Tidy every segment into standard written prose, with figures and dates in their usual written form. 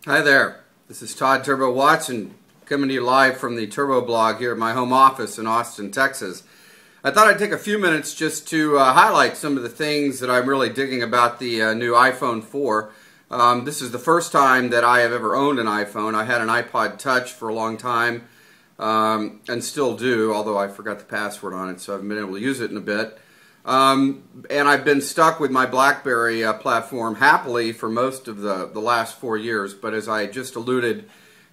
Hi there, this is Todd Turbo Watson coming to you live from the Turbo blog here at my home office in Austin, Texas. I thought I'd take a few minutes just to highlight some of the things that I'm really digging about the new iPhone 4. This is the first time that I have ever owned an iPhone. I had an iPod Touch for a long time and still do, although I forgot the password on it, so I haven't been able to use it in a bit. And I've been stuck with my BlackBerry platform happily for most of the last 4 years, but as I just alluded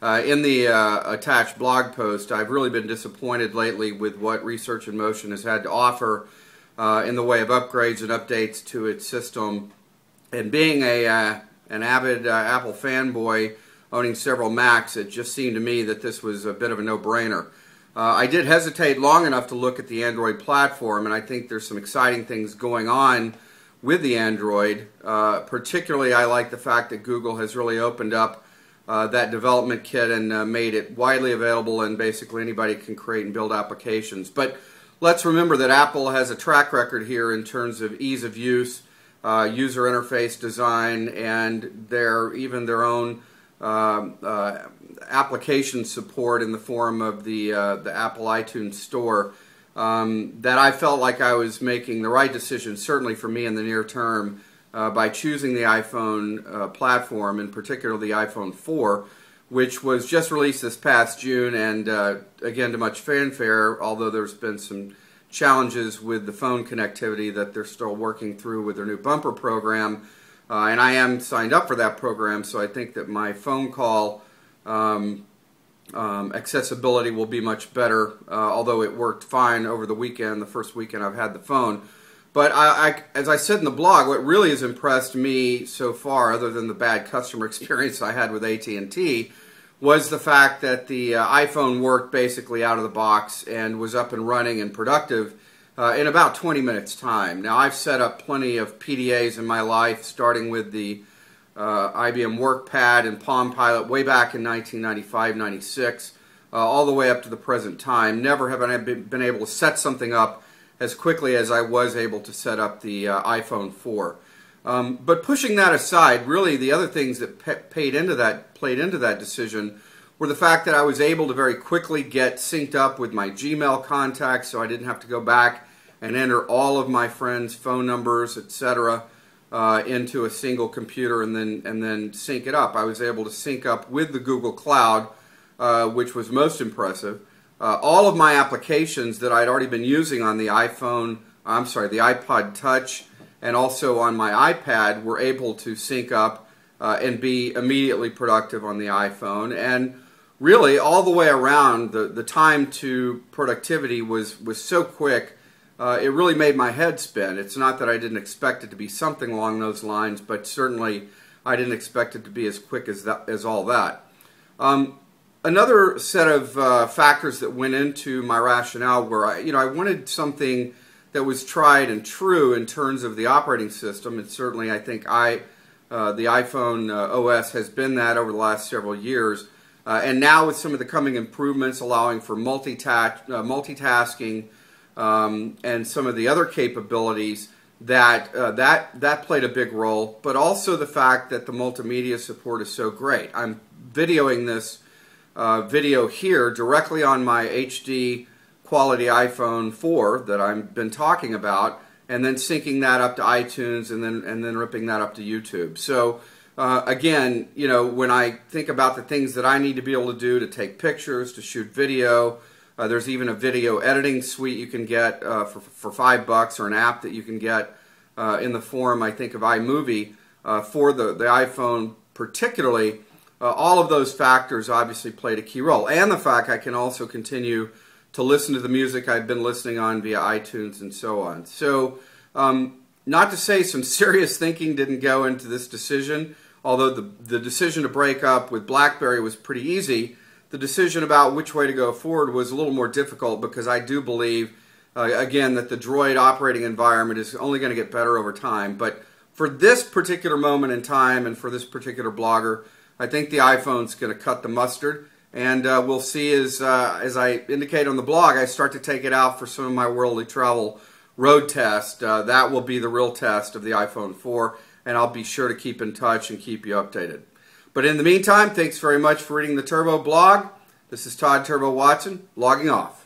in the attached blog post, I've really been disappointed lately with what Research in Motion has had to offer in the way of upgrades and updates to its system. And being an avid Apple fanboy, owning several Macs, it just seemed to me that this was a bit of a no-brainer. I did hesitate long enough to look at the Android platform, and I think there's some exciting things going on with the Android. Particularly, I like the fact that Google has really opened up that development kit and made it widely available, and basically anybody can create and build applications. But let's remember that Apple has a track record here in terms of ease of use, user interface design, and even their own application support in the form of the Apple iTunes Store, that I felt like I was making the right decision, certainly for me in the near term, by choosing the iPhone platform, in particular the iPhone 4, which was just released this past June, and again to much fanfare, although there's been some challenges with the phone connectivity that they're still working through with their new bumper program. And I am signed up for that program, so I think that my phone call accessibility will be much better, although it worked fine over the weekend, the first weekend I've had the phone. But as I said in the blog, what really has impressed me so far, other than the bad customer experience I had with AT&T, was the fact that the iPhone worked basically out of the box and was up and running and productive in about 20 minutes time. Now, I've set up plenty of PDAs in my life, starting with the IBM WorkPad and Palm Pilot way back in 1995-96, all the way up to the present time. Never have I been able to set something up as quickly as I was able to set up the iPhone 4. But pushing that aside, really the other things that played into that decision were the fact that I was able to very quickly get synced up with my Gmail contacts, so I didn't have to go back and enter all of my friends' phone numbers, etc., into a single computer and then sync it up. I was able to sync up with the Google Cloud, which was most impressive. All of my applications that I'd already been using on the iPod Touch, and also on my iPad, were able to sync up and be immediately productive on the iPhone. And really, all the way around, the time to productivity was so quick, it really made my head spin. It's not that I didn't expect it to be something along those lines, but certainly I didn't expect it to be as quick as all that. Another set of factors that went into my rationale were, I wanted something that was tried and true in terms of the operating system, and certainly I think the iPhone OS has been that over the last several years. And now with some of the coming improvements allowing for multitasking and some of the other capabilities, that played a big role, but also the fact that the multimedia support is so great. I'm videoing this video here directly on my HD quality iPhone 4 that I've been talking about, and then syncing that up to iTunes and then ripping that up to YouTube. So again, when I think about the things that I need to be able to do to take pictures, to shoot video, there's even a video editing suite you can get for $5, or an app that you can get in the form, I think, of iMovie for the iPhone particularly. All of those factors obviously played a key role, and the fact I can also continue to listen to the music I've been listening on via iTunes and so on. So not to say some serious thinking didn't go into this decision, although the decision to break up with BlackBerry was pretty easy. The decision about which way to go forward was a little more difficult, because I do believe, again, that the Droid operating environment is only going to get better over time. But for this particular moment in time and for this particular blogger, I think the iPhone's going to cut the mustard. And we'll see as I indicate on the blog, I start to take it out for some of my worldly travel road test. That will be the real test of the iPhone 4, and I'll be sure to keep in touch and keep you updated. But in the meantime, thanks very much for reading the Turbo blog. This is Todd Turbo Watson, logging off.